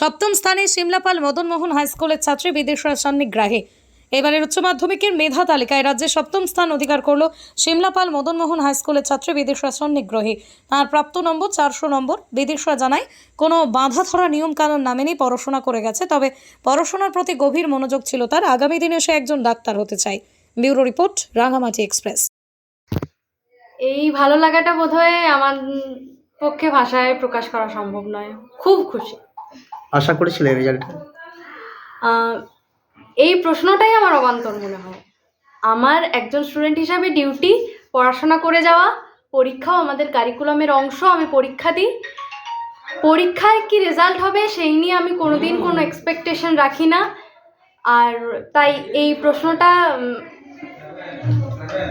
সপ্তম স্থানে সিমলাপাল মদনমোহন হাই স্কুলের ছাত্রী বিদিশা সান্নিগ্রাহী। এবারের উচ্চ মাধ্যমিকের মেধা তালিকায় রাজ্যে সপ্তম স্থান অধিকার করল সিমলাপাল মদনমোহন হাই স্কুলের ছাত্রী বিদিশা সান্নিগ্রাহী। তার প্রাপ্ত নম্বর 400 নম্বর। বিদিশা জানায়, কোনো বাঁধা ধরা নিয়ম কানুন না মেনেই পড়াশোনা করে গেছে, তবে পড়াশোনার প্রতি গভীর মনোযোগ ছিল তার। আগামী দিনে সে একজন ডাক্তার হতে চায়। Bureau report, Rangamati express. এই ভালো লাগাটা বোধহয় আমার পক্ষে ভাষায় প্রকাশ করা সম্ভব নয়। খুব খুশি। আশা করেছিলে রেজাল্ট? এই প্রশ্নটাই আমার অবান্তর মনে হয়। আমার একজন স্টুডেন্ট হিসাবে ডিউটি পড়াশোনা করে যাওয়া, পরীক্ষাও আমাদের কারিকুলামের অংশ। আমি পরীক্ষা দিই, পরীক্ষায় কি রেজাল্ট হবে সেই নিয়ে আমি কোনোদিন কোনো এক্সপেকটেশন রাখি না। আর তাই এই প্রশ্নটা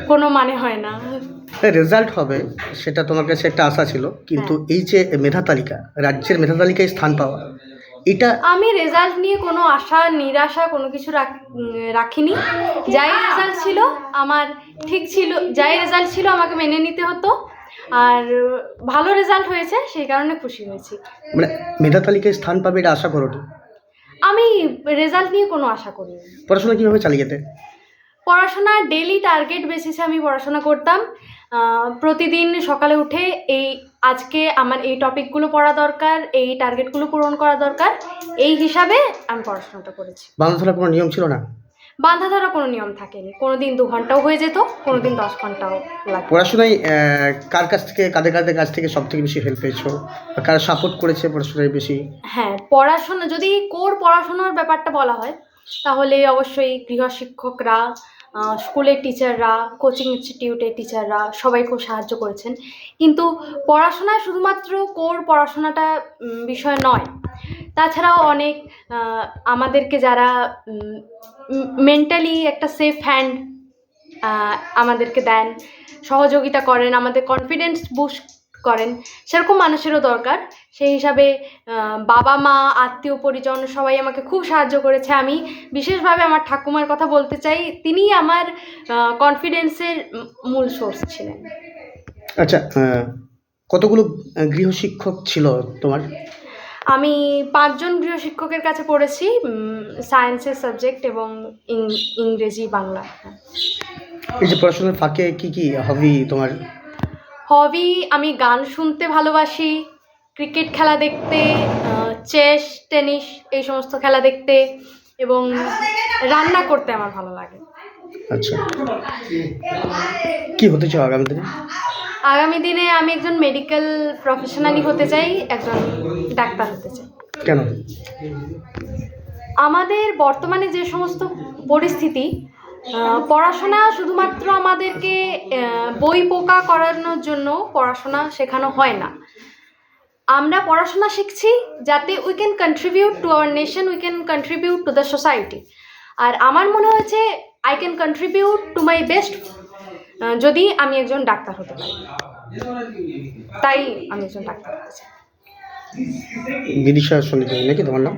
কোনো মানে হয় না। রেজাল্ট হবে সেটা তোমার কাছে একটা আশা ছিল, কিন্তু এই যে মেধা তালিকা, রাজ্যের মেধা তালিকায় স্থান পাওয়া, এটা আমি রেজাল্ট নিয়ে কোনো আশা নিরাশা কোনো কিছু রাখিনি। যাই রেজাল্ট ছিল আমার ঠিক ছিল, যাই রেজাল্ট ছিল আমাকে মেনে নিতে হতো। আর ভালো রেজাল্ট হয়েছে, সেই কারণে খুশি হয়েছি। মানে মেধা তালিকায় স্থান পাবে এটা আশা করোনি? আমি রেজাল্ট নিয়ে কোনো আশা করিনি। পড়াশোনা কীভাবে চালিয়ে যেতে? পড়াশোনা ডেইলি টার্গেট বেসিসে আমি পড়াশোনা করতাম। প্রতিদিন সকালে উঠে আজকে আমার এই টপিকগুলো পড়া দরকার, এই টার্গেটগুলো পূরণ করা দরকার, এই হিসাবে আমি পড়াশোনাটা করেছি। বাঁধা ধরা কোনো নিয়ম ছিল না? বাঁধা ধরা কোনো নিয়ম থাকেনি। কোনো দিন 2 ঘন্টাও হয়ে যেত, কোনো দিন 10 ঘন্টাও লাগে। পড়াশোনায় কার কাছ থেকে, কাদের কাছ থেকে সব থেকে বেশি হেল্প পেয়েছো, বা কারা সাপোর্ট করেছে পড়াশোনায় বেশি? হ্যাঁ, পড়াশোনা যদি পড়াশোনার ব্যাপারটা বলা হয় তাহলে অবশ্যই গৃহশিক্ষকরা, স্কুলের টিচাররা, কোচিং ইনস্টিটিউটের টিচাররা সবাই খুব সাহায্য করেছেন। কিন্তু পড়াশোনায় শুধুমাত্র পড়াশোনাটা বিষয় নয়, তাছাড়াও অনেক আমাদেরকে যারা মেন্টালি একটা সেফ হ্যান্ড আমাদেরকে দেন, সহযোগিতা করেন, আমাদের কনফিডেন্স বুস্ট করেন, সেরকম মানুষেরও দরকার। সেই হিসাবে বাবা মা, আত্মীয় পরিজন সবাই আমাকে খুব সাহায্য করেছে। আমি বিশেষভাবে আমার ঠাকুমার কথা বলতে চাই, তিনিই আমার কনফিডেন্সের মূল সোর্স ছিলেন। আচ্ছা, কতগুলো গৃহশিক্ষক ছিল তোমার? আমি 5 জন গৃহশিক্ষকের কাছে পড়েছি, সায়েন্সের সাবজেক্ট এবং ইংরেজি, বাংলা। এই যে পড়াশোনার ফাঁকে কি কি হবি তোমার? হবি, আমি গান শুনতে ভালোবাসি, ক্রিকেট খেলা দেখতে, চেস, টেনিস এই সমস্ত খেলা দেখতে, এবং রান্না করতে আমার ভালো লাগে। আচ্ছা, কি হতে চাও আগামী দিনে? আগামী দিনে আমি একজন মেডিকেল প্রফেশনালি হতে চাই, একজন ডাক্তার হতে চাই। কেন? আমাদের বর্তমানে যে সমস্ত পরিস্থিতি, পড়াশোনা শুধুমাত্র আমাদেরকে বই পোকা করানোর জন্য পড়াশোনা শেখানো হয় না। আমরা পড়াশোনা শিখছি যাতে we can contribute to our nation, we can contribute to the society. আর আমার মনে হয়েছে I can contribute to my best যদি আমি একজন ডাক্তার হতে পারি। তাই আমি একজন ডাক্তার হতে চাই। বিদিশা সান্নিগ্রাহী নাকি তোমার নাম?